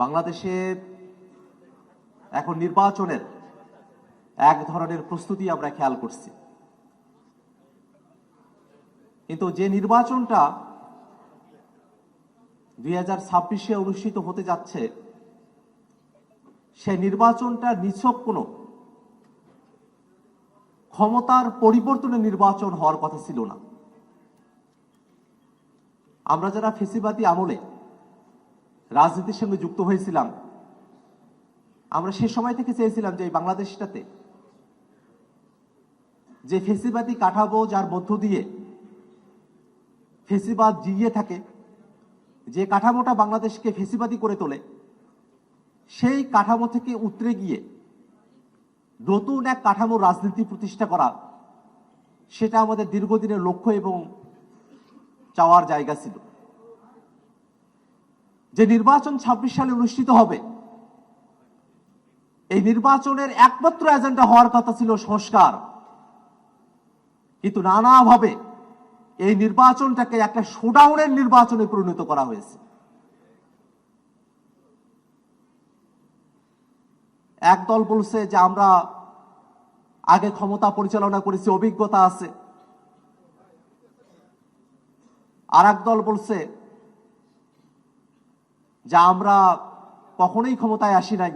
বাংলাদেশে এখন নির্বাচনের এক ধরনের প্রস্তুতি আমরা খেয়াল করছি, কিন্তু যে নির্বাচনটা 2026-এ অনুষ্ঠিত হতে যাচ্ছে সেই নির্বাচনটা নিছক কোনো ক্ষমতার পরিবর্তনের নির্বাচন হওয়ার কথা ছিল না। আমরা যারা ফেসিবাদী আমলে রাজনীতির সঙ্গে যুক্ত হয়েছিলাম, আমরা সে সময় থেকে চেয়েছিলাম যে এই বাংলাদেশটাতে যে ফেসিবাদী কাঠামো, যার মধ্য দিয়ে ফেসিবাদ জিইয়ে থাকে, যে কাঠামোটা বাংলাদেশকে ফেসিবাদী করে তোলে, সেই কাঠামো থেকে উতরে গিয়ে নতুন এক কাঠামোর রাজনীতি প্রতিষ্ঠা করা, সেটা আমাদের দীর্ঘদিনের লক্ষ্য এবং চাওয়ার জায়গা ছিল। যে নির্বাচন 26 সালে অনুষ্ঠিত হবে, এই নির্বাচনের একমাত্র এজেন্ডা হওয়ার কথা ছিল সংস্কার, কিন্তু নানাভাবে এই নির্বাচনটাকে একটা শোডাউনের নির্বাচনে পরিণত করা হয়েছে। একদল বলছে যে আমরা আগে ক্ষমতা পরিচালনা করেছি, অভিজ্ঞতা আছে। আর একদল বলছে যে আমরা কখনোই ক্ষমতায় আসি নাই,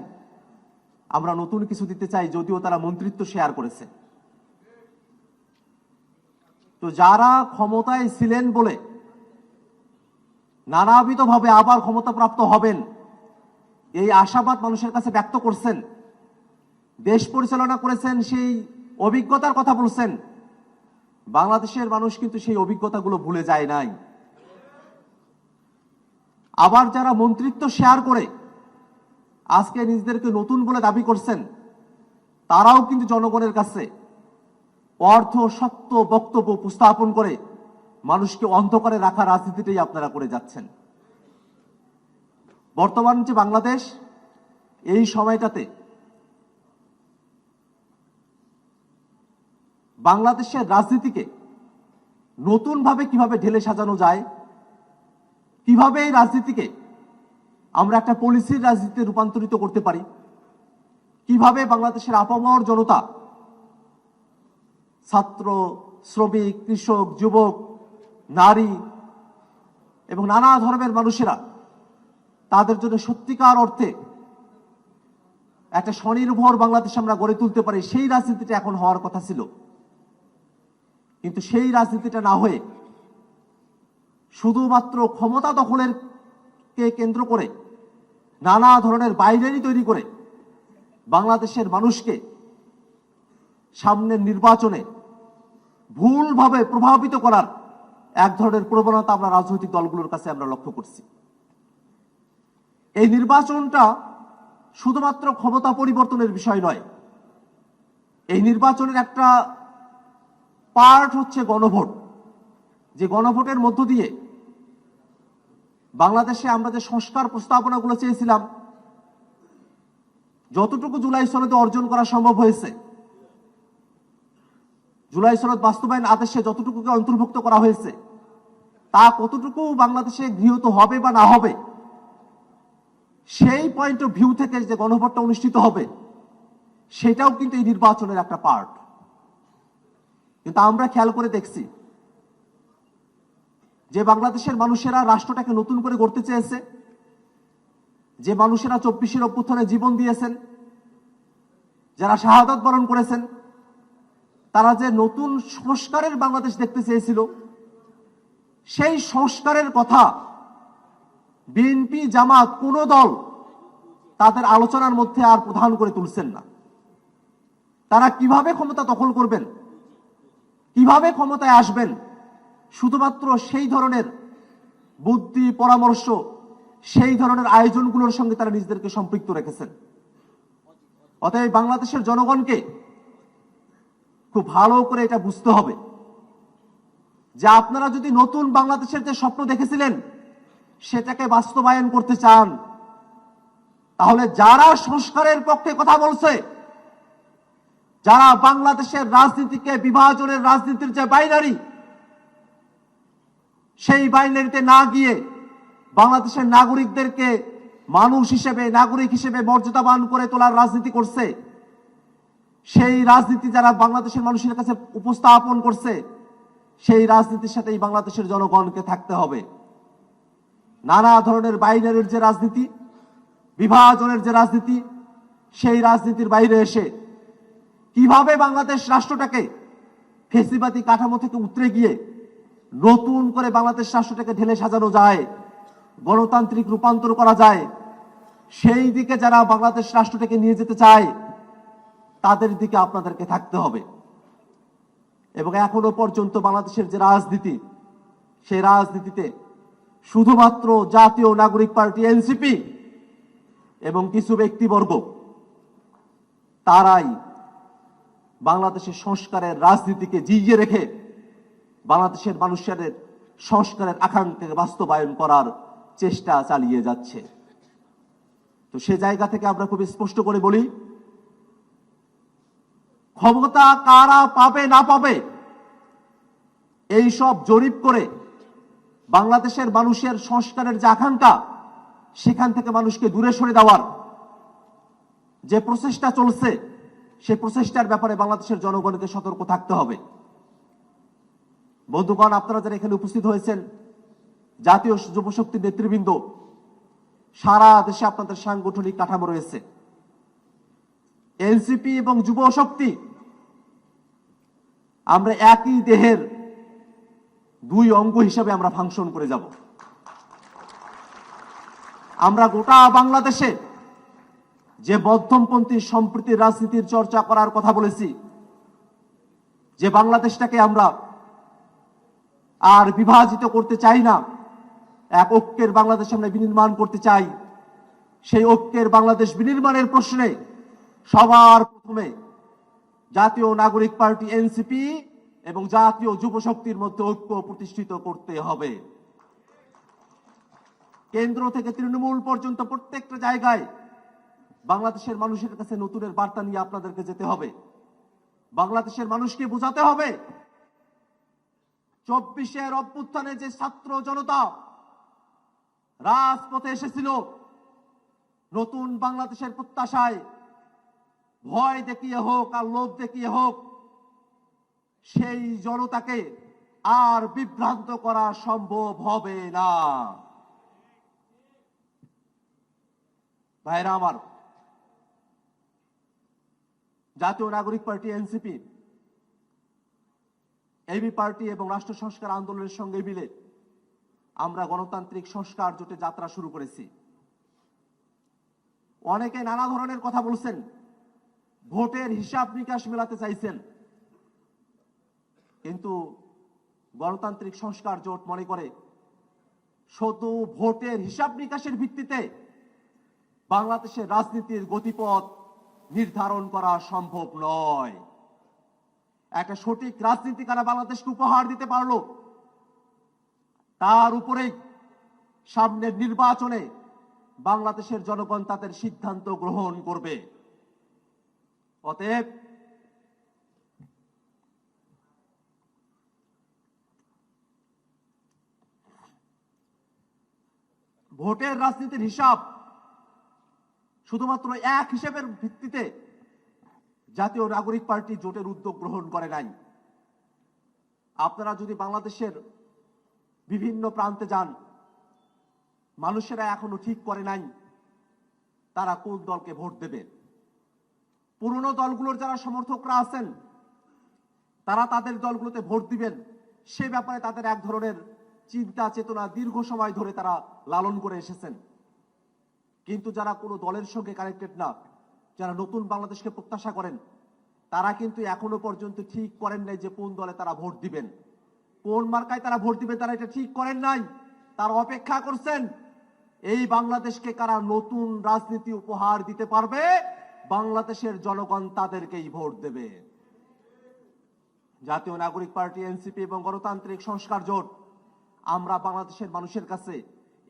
আমরা নতুন কিছু দিতে চাই, যদিও তারা মন্ত্রিত্ব শেয়ার করেছে। তো যারা ক্ষমতায় ছিলেন বলে নানাবিধভাবে আবার ক্ষমতাপ্রাপ্ত হবেন, এই আশাবাদ মানুষের কাছে ব্যক্ত করছেন, দেশ পরিচালনা করেছেন, সেই অভিজ্ঞতার কথা বলছেন, বাংলাদেশের মানুষ কিন্তু সেই অভিজ্ঞতাগুলো ভুলে যায় নাই। আবার যারা মন্ত্রিত্ব শেয়ার করে আজকে নিজেদেরকে নতুন বলে দাবি করছেন, তারাও কিন্তু জনগণের কাছে অর্ধ সত্য বক্তব্য উপস্থাপন করে মানুষকে অন্ধকারে রাখা রাজনীতিটাই আপনারা করে যাচ্ছেন। বর্তমান যে বাংলাদেশ, এই সময়টাতে বাংলাদেশের রাজনীতিকে নতুনভাবে কিভাবে ঢেলে সাজানো যায়, কিভাবে এই রাজনীতিকে আমরা একটা পলিসির রাজনীতিতে রূপান্তরিত করতে পারি, কিভাবে বাংলাদেশের আপামর জনতা, ছাত্র, শ্রমিক, কৃষক, যুবক, নারী এবং নানা ধর্মের মানুষেরা তাদের জন্য সত্যিকার অর্থে একটা স্বনির্ভর বাংলাদেশ আমরা গড়ে তুলতে পারি, সেই রাজনীতিটা এখন হওয়ার কথা ছিল। কিন্তু সেই রাজনীতিটা না হয়ে শুধুমাত্র ক্ষমতা দখলের কে কেন্দ্র করে নানা ধরনের বাইনারি তৈরি করে বাংলাদেশের মানুষকে সামনের নির্বাচনে ভুলভাবে প্রভাবিত করার এক ধরনের প্রবণতা আমরা রাজনৈতিক দলগুলোর কাছে আমরা লক্ষ্য করছি। এই নির্বাচনটা শুধুমাত্র ক্ষমতা পরিবর্তনের বিষয় নয়, এই নির্বাচনের একটা পার্ট হচ্ছে গণভোট। যে গণভোটের মধ্য দিয়ে বাংলাদেশে আমরা যে সংস্কার প্রস্তাবনাগুলো চেয়েছিলাম, যতটুকু জুলাই সনদে অর্জন করা সম্ভব হয়েছে, জুলাই সনদ বাস্তবায়ন আদেশে যতটুকুকে অন্তর্ভুক্ত করা হয়েছে, তা কতটুকু বাংলাদেশে গৃহীত হবে বা না হবে, সেই পয়েন্ট অফ ভিউ থেকে যে গণভোটটা অনুষ্ঠিত হবে, সেটাও কিন্তু এই নির্বাচনের একটা পার্ট। কিন্তু আমরা খেয়াল করে দেখছি যে বাংলাদেশের মানুষেরা রাষ্ট্রটাকে নতুন করে গড়তে চেয়েছে, যে মানুষেরা 24-এর অভ্যুত্থানে জীবন দিয়েছেন, যারা শাহাদাত বরণ করেছেন, তারা যে নতুন সংস্কারের বাংলাদেশ দেখতে চেয়েছিল, সেই সংস্কারের কথা বিএনপি, জামাত, কোন দল তাদের আলোচনার মধ্যে আর প্রধান করে তুলছেন না। তারা কিভাবে ক্ষমতা দখল করবেন, কিভাবে ক্ষমতায় আসবেন, শুধুমাত্র সেই ধরনের বুদ্ধি, পরামর্শ, সেই ধরনের আয়োজনগুলোর সঙ্গে তারা নিজেদেরকে সম্পৃক্ত রেখেছেন। অতএব বাংলাদেশের জনগণকে খুব ভালো করে এটা বুঝতে হবে যে আপনারা যদি নতুন বাংলাদেশের যে স্বপ্ন দেখেছিলেন সেটাকে বাস্তবায়ন করতে চান, তাহলে যারা সংস্কারের পক্ষে কথা বলছে, যারা বাংলাদেশের রাজনীতিকে বিভাজনের রাজনীতির যে বাইনারি, সেই বাইনারিতে না গিয়ে বাংলাদেশের নাগরিকদেরকে মানুষ হিসেবে, নাগরিক হিসেবে মর্যাদাবান করে তোলার রাজনীতি করছে, সেই রাজনীতি যারা বাংলাদেশের মানুষের কাছে উপস্থাপন করছে, সেই রাজনীতির সাথেই বাংলাদেশের জনগণকে থাকতে হবে। নানা ধরনের বাইনারির যে রাজনীতি, বিভাজনের যে রাজনীতি, সেই রাজনীতির বাইরে এসে কিভাবে বাংলাদেশ রাষ্ট্রটাকে ফেসিবাদী কাঠামো থেকে উতরে গিয়ে নতুন করে বাংলাদেশ রাষ্ট্রটাকে ঢেলে সাজানো যায়, গণতান্ত্রিক রূপান্তর করা যায়, সেই দিকে যারা বাংলাদেশ রাষ্ট্রটাকে নিয়ে যেতে চায় তাদের দিকে আপনাদেরকে থাকতে হবে। এবং এখনো পর্যন্ত বাংলাদেশের যে রাজনীতি, সেই রাজনীতিতে শুধুমাত্র জাতীয় নাগরিক পার্টি এনসিপি এবং কিছু ব্যক্তিবর্গ তারাই বাংলাদেশের সংস্কারের রাজনীতিকে জিইয়ে রেখে বাংলাদেশের মানুষের সংস্কারের আকাঙ্ক্ষাকে বাস্তবায়ন করার চেষ্টা চালিয়ে যাচ্ছে। তো সে জায়গা থেকে আমরা খুব স্পষ্ট করে বলি, ক্ষমতা কারা পাবে না পাবে এই সব জরিপ করে বাংলাদেশের মানুষের সংস্কারের যে আকাঙ্ক্ষা, সেখান থেকে মানুষকে দূরে সরে দেওয়ার যে প্রচেষ্টা চলছে, সেই প্রচেষ্টার ব্যাপারে বাংলাদেশের জনগণকে সতর্ক থাকতে হবে। বন্ধুগণ, আপনারা যারা এখানে উপস্থিত হয়েছেন, জাতীয় যুবশক্তির নেতৃবৃন্দ, সারা দেশে আপনাদের সাংগঠনিক কাঠামো রয়েছে। এনসিপি এবং যুব শক্তি আমরা একই দেহের দুই অঙ্গ হিসাবে আমরা ফাংশন করে যাব। আমরা গোটা বাংলাদেশে যে মধ্যমপন্থী সম্প্রীতির রাজনীতির চর্চা করার কথা বলেছি, যে বাংলাদেশটাকে আমরা আর বিভাজিত করতে চাই না, এক ঐক্যের বাংলাদেশ আমরা বিনির্মাণ করতে চাই, সেই ঐক্যের বাংলাদেশ বিনির্মাণের প্রশ্নে সবার প্রথমে জাতীয় নাগরিক পার্টি এনসিপি এবং জাতীয় যুব শক্তির মধ্যে ঐক্য প্রতিষ্ঠিত করতে হবে। কেন্দ্র থেকে তৃণমূল পর্যন্ত প্রত্যেকটা জায়গায় বাংলাদেশের মানুষের কাছে নতুনের বার্তা নিয়ে আপনাদেরকে যেতে হবে। বাংলাদেশের মানুষকে বোঝাতে হবে 24-এর অভ্যুত্থানে যে ছাত্র জনতা রাজপথে এসেছিল নতুন বাংলাদেশের প্রত্যাশায়, ভয় দেখিয়ে হোক আর লোভ দেখিয়ে হোক, সেই জনতাকে আর বিভ্রান্ত করা সম্ভব হবে না। ভাইরা আমার, জাতীয় নাগরিক পার্টি এনসিপি, এবি পার্টি এবং রাষ্ট্র সংস্কার আন্দোলনের সঙ্গে মিলে আমরা গণতান্ত্রিক সংস্কার জোটে যাত্রা শুরু করেছি। অনেকে নানা ধরনের কথা বলছেন, ভোটের হিসাব নিকাশ মেলাতে চাইছেন, কিন্তু গণতান্ত্রিক সংস্কার জোট মনে করে শুধু ভোটের হিসাব নিকাশের ভিত্তিতে বাংলাদেশের রাজনীতির গতিপথ নির্ধারণ করা সম্ভব নয়। একটা সঠিক রাজনীতি কারা বাংলাদেশকে উপহার দিতে পারলো, তার উপরে সামনের নির্বাচনে বাংলাদেশের জনগণ তাদের সিদ্ধান্ত গ্রহণ করবে। অতএব ভোটের রাজনীতির হিসাব শুধুমাত্র এক হিসেবের ভিত্তিতে জাতীয় নাগরিক পার্টি জোটের উদ্যোগ গ্রহণ করে নাই। আপনারা যদি বাংলাদেশের বিভিন্ন প্রান্তে যান, মানুষেরা এখনো ঠিক করে নাই তারা কোন দলকে ভোট দেবে। পুরনো দলগুলোর যারা সমর্থকরা আছেন তারা তাদের দলগুলোতে ভোট দিবেন, সে ব্যাপারে তাদের এক ধরনের চিন্তা চেতনা দীর্ঘ সময় ধরে তারা লালন করে এসেছেন। কিন্তু যারা কোনো দলের সঙ্গে কানেক্টেড না, যারা নতুন বাংলাদেশকে প্রত্যাশা করেন, তারা কিন্তু এখনো পর্যন্ত ঠিক করেন নাই যে কোন দলে তারা ভোট দিবেন, কোন মার্কায় তারা ভোট দিবেন, তারা এটা ঠিক করেন নাই। তারা অপেক্ষা করছেন এই বাংলাদেশকে কারা নতুন রাজনীতি উপহার দিতে পারবে, বাংলাদেশের জনগণ তাদেরকেই ভোট দেবে। জাতীয় নাগরিক পার্টি এনসিপি এবং গণতান্ত্রিক সংস্কার জোট আমরা বাংলাদেশের মানুষের কাছে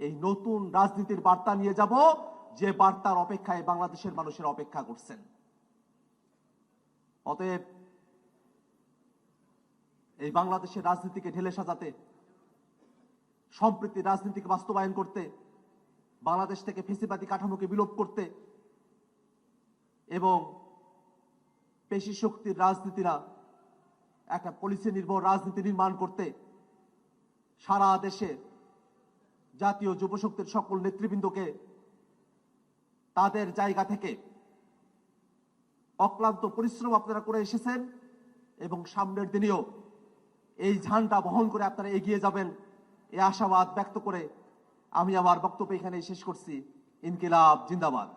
এই নতুন রাজনীতির বার্তা নিয়ে যাব, যে বার্তার অপেক্ষায় বাংলাদেশের মানুষের অপেক্ষা করছেন। অতএব এই বাংলাদেশের রাজনীতিকে ঢেলে সাজাতে, সম্প্রীতির রাজনীতিকে বাস্তবায়ন করতে বাংলাদেশ থেকে ফেসিবাদী কাঠামোকে বিলোপ করতে এবং পেশি শক্তির রাজনীতি না, একটা পলিসি নির্ভর রাজনীতি নির্মাণ করতে সারা দেশে জাতীয় যুব শক্তির সকল নেতৃবৃন্দকে তাদের জায়গা থেকে অক্লান্ত পরিশ্রম আপনারা করে এসেছেন এবং সামনের দিনেও এই ঝান্ডা বহন করে আপনারা এগিয়ে যাবেন এই আশাবাদ ব্যক্ত করে আমি আমার বক্তব্য এখানে শেষ করছি। ইনকিলাব জিন্দাবাদ।